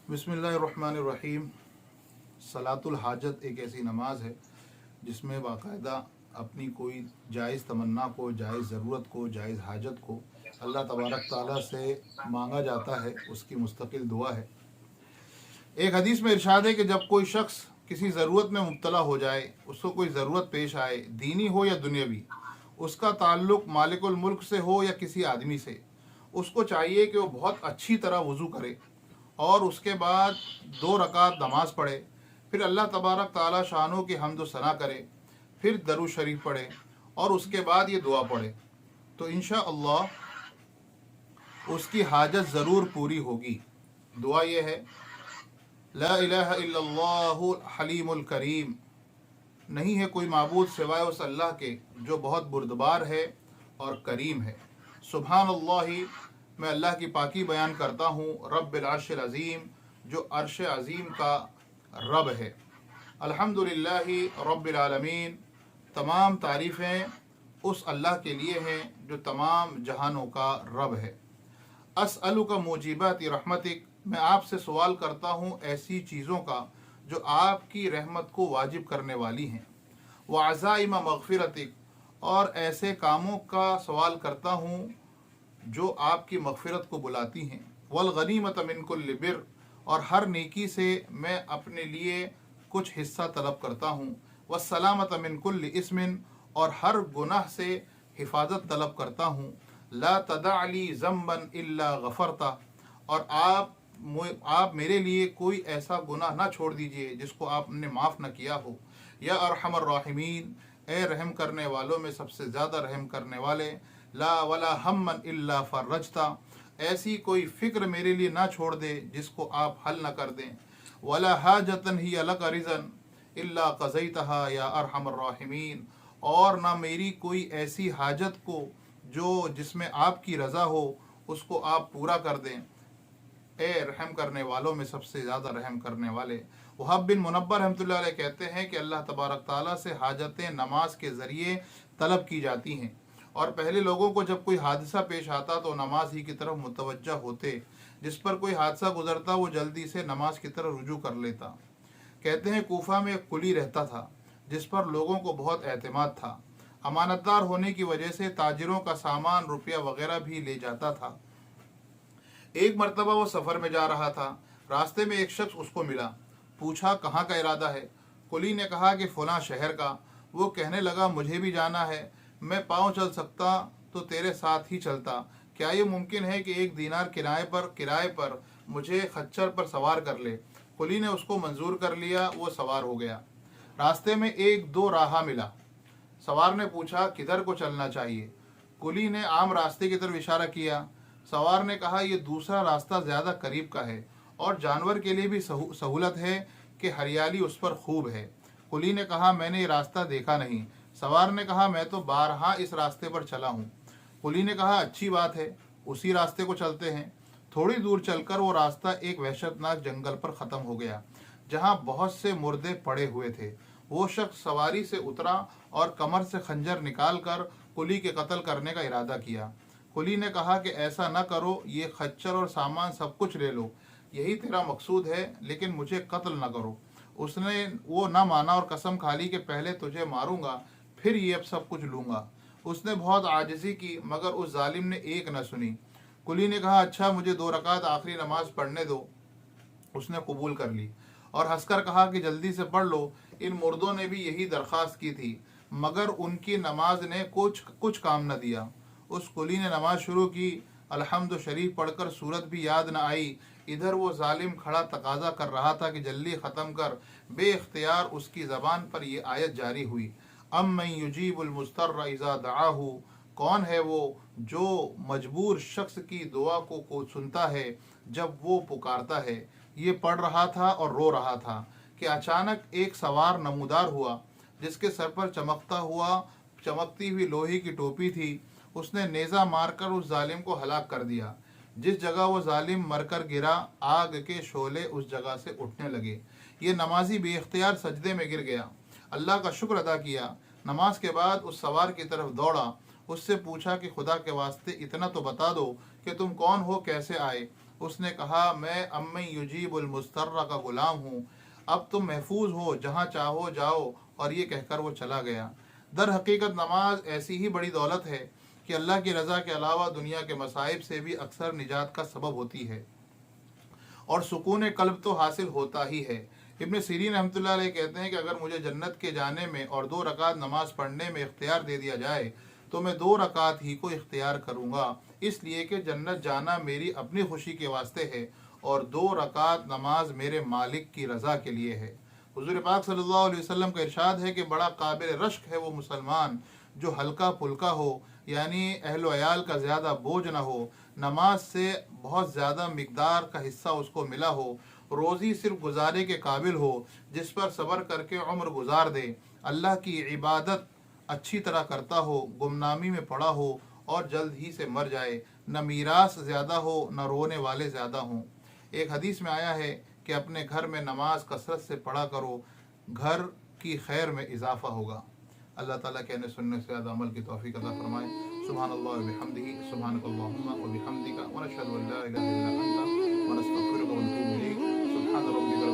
बिस्मिल्लाहिर्रहमानिर्रहीम। सलातुल हाजत एक ऐसी नमाज है जिसमें बाकायदा अपनी कोई जायज़ तमन्ना को, जायज़ ज़रूरत को, जायज़ हाजत को अल्लाह तबारक ताला से मांगा जाता है। उसकी मुस्तकिल दुआ है। एक हदीस में इरशाद है कि जब कोई शख्स किसी ज़रूरत में मुब्तला हो जाए, उसको कोई ज़रूरत पेश आए, दीनी हो या दुनियावी, उसका ताल्लुक़ मालिकुल मुल्क से हो या किसी आदमी से, उसको चाहिए कि वो बहुत अच्छी तरह वज़ू करे और उसके बाद 2 रकात नमाज पढ़े, फिर अल्लाह तबारक ताला शानों की हम्द व सना करे, फिर दरूद शरीफ पढ़े और उसके बाद ये दुआ पढ़े, तो इंशाअल्लाह उसकी हाजत ज़रूर पूरी होगी। दुआ ये है, ला इलाहा इल्लल्लाहुल हलीमुल करीम, नहीं है कोई माबूद सिवाय उस अल्लाह के जो बहुत बुर्दबार है और करीम है। सुबहानल्लाहि, मैं अल्लाह की पाकी बयान करता हूँ। रब्बिल अर्शिल अज़ीम, जो अर्श अज़ीम का रब है। अल्हम्दुलिल्लाहि रब्बिल आलमीन, तमाम तारीफ़ें उस अल्लाह के लिए हैं जो तमाम जहानों का रब है। अस्अलुका मुजीबाति रहमतिक, मैं आपसे सवाल करता हूँ ऐसी चीज़ों का जो आपकी रहमत को वाजिब करने वाली हैं। व अज़ाइम मग़फ़िरतिक, और ऐसे कामों का सवाल करता हूँ जो आपकी मग़फ़िरत को बुलाती हैं। वल गनीमत मिन कुल्लि बिर, और हर नेकी से मैं अपने लिए कुछ हिस्सा तलब करता हूँ। वस्सलामत मिन कुल्लि इस्मिन, और हर गुनाह से हिफाजत तलब करता हूँ। ला तदअली ज़म्बन इल्ला गफ़रता, और आप मेरे लिए कोई ऐसा गुनाह ना छोड़ दीजिए जिसको आपने माफ़ न किया हो। या अरहमर राहिमीन, ए रहम करने वालों में सबसे ज़्यादा रहम करने वाले। ला वला हम्मन इल्ला फ़र्रजता, ऐसी कोई फ़िक्र मेरे लिए ना छोड़ दे जिसको आप हल न कर दें। वला हाजतन ही अलग रिज़न इल्ला क़ज़ैतहा या अरहमर राहिमीन, और ना मेरी कोई ऐसी हाजत को जो जिसमें आपकी रज़ा हो उसको आप पूरा कर दें। ए रहम करने वालों में सबसे ज़्यादा रहम करने वाले। वहाब बिन मुनब्बर रहमतुल्लाह अलैह कहते हैं कि अल्लाह तबारक ताला से हाजतें नमाज के ज़रिए तलब की जाती हैं, और पहले लोगों को जब कोई हादसा पेश आता तो नमाज ही की तरफ मुतवज्जा होते। जिस पर कोई हादसा गुजरता वो जल्दी से नमाज की तरफ रुजू कर लेता। कहते हैं कूफा में एक कुली रहता था जिस पर लोगों को बहुत एतमाद था। अमानतदार होने की वजह से ताजिरों का सामान, रुपया वगैरह भी ले जाता था। एक मरतबा वो सफ़र में जा रहा था। रास्ते में एक शख्स उसको मिला। पूछा, कहाँ का इरादा है? कुली ने कहा कि फ़लाँ शहर का। वो कहने लगा, मुझे भी जाना है, मैं पाँव चल सकता तो तेरे साथ ही चलता। क्या ये मुमकिन है कि 1 दीनार किराए पर मुझे खच्चर पर सवार कर ले? कुली ने उसको मंजूर कर लिया। वो सवार हो गया। रास्ते में एक दो राह मिला। सवार ने पूछा, किधर को चलना चाहिए? कुली ने आम रास्ते की तरफ इशारा किया। सवार ने कहा, यह दूसरा रास्ता ज़्यादा करीब का है और जानवर के लिए भी सहूलत है कि हरियाली उस पर खूब है। कुली ने कहा, मैंने ये रास्ता देखा नहीं। सवार ने कहा, मैं तो बारहा इस रास्ते पर चला हूँ। कुली ने कहा, अच्छी बात है, उसी रास्ते को चलते हैं। थोड़ी दूर चलकर वो रास्ता एक वहशतनाक जंगल पर ख़त्म हो गया जहाँ बहुत से मुर्दे पड़े हुए थे। वो शख्स सवारी से उतरा और कमर से खंजर निकालकर कुली के कत्ल करने का इरादा किया। कुली ने कहा कि ऐसा न करो, ये खच्चर और सामान सब कुछ ले लो, यही तेरा मकसूद है, लेकिन मुझे कत्ल न करो। उसने वो न माना और कसम खा ली कि पहले तुझे मारूंगा, फिर ये अब सब कुछ लूँगा। उसने बहुत आजिज़ी की, मगर उस जालिम ने एक न सुनी। कुली ने कहा, अच्छा मुझे 2 रकात आखिरी नमाज पढ़ने दो। उसने कबूल कर ली और हंसकर कहा कि जल्दी से पढ़ लो। इन मुर्दों ने भी यही दरख्वास्त की थी, मगर उनकी नमाज ने कुछ काम न दिया। उस कुली ने नमाज शुरू की। अल्हम्दु शरीफ पढ़कर सूरत भी याद न आई। इधर वो जालिम खड़ा तकाजा कर रहा था कि जल्दी ख़त्म कर। बेख्तियार उसकी ज़बान पर ये आयत जारी हुई, अम्मन युजीबुल मुस्तर्र इज़ा दआहू, कौन है वो जो मजबूर शख्स की दुआ को सुनता है जब वो पुकारता है। ये पढ़ रहा था और रो रहा था कि अचानक एक सवार नमूदार हुआ जिसके सर पर चमकती हुई लोहे की टोपी थी। उसने नेज़ा मारकर उस जालिम को हलाक कर दिया। जिस जगह वो जालिम मरकर गिरा, आग के शोले उस जगह से उठने लगे। ये नमाजी बेख्तियार सजदे में गिर गया, अल्लाह का शुक्र अदा किया। नमाज के बाद उस सवार की तरफ दौड़ा। उससे पूछा कि खुदा के वास्ते इतना तो बता दो कि तुम कौन हो, कैसे आए? उसने कहा, मैं अम्मी युजीबुल मुस्तर्रा का ग़ुलाम हूँ, अब तुम महफूज हो, जहाँ चाहो जाओ। और ये कहकर वो चला गया। दर हकीकत नमाज ऐसी ही बड़ी दौलत है कि अल्लाह की रज़ा के अलावा दुनिया के मसाइब से भी अक्सर निजात का सबब होती है और सुकून कल्ब तो हासिल होता ही है। इब्न सीरीन रहमतुल्लाह अलैह कहते हैं कि अगर मुझे जन्नत के जाने में और 2 रकात नमाज पढ़ने में इख्तियार दे दिया जाए तो मैं 2 रकात ही को इख्तियार करूँगा, इसलिए कि जन्नत जाना मेरी अपनी खुशी के वास्ते है और 2 रकात नमाज मेरे मालिक की रज़ा के लिए है। हुज़ूर पाक सल्लल्लाहु अलैहि वसल्लम का इरशाद है कि बड़ा काबिल रश्क है वो मुसलमान जो हल्का फुल्का हो, यानी अहलो अयाल का ज़्यादा बोझ ना हो, नमाज से बहुत ज़्यादा मिकदार का हिस्सा उसको मिला हो, रोज़ी सिर्फ गुजारे के काबिल हो, जिस पर सब्र करके उम्र गुजार दे, अल्लाह की इबादत अच्छी तरह करता हो, गुमनामी में पड़ा हो और जल्द ही से मर जाए, न मीरास ज़्यादा हो न रोने वाले ज़्यादा हों। एक हदीस में आया है कि अपने घर में नमाज कसरत से पढ़ा करो, घर की खैर में इजाफा होगा। अल्लाह ताला कहने सुनने से ज़्यादा अमल की तौफीक अता फरमाए। सुभानअल्लाह व बिहम्दिही, सुभानकल्लाहुम्मा व बिहम्दिका, व नशहदु अन ला इलाहा इल्ला अंता, व नस्तगफिरुका व नतूबु इलैक। सुभान रब्बिका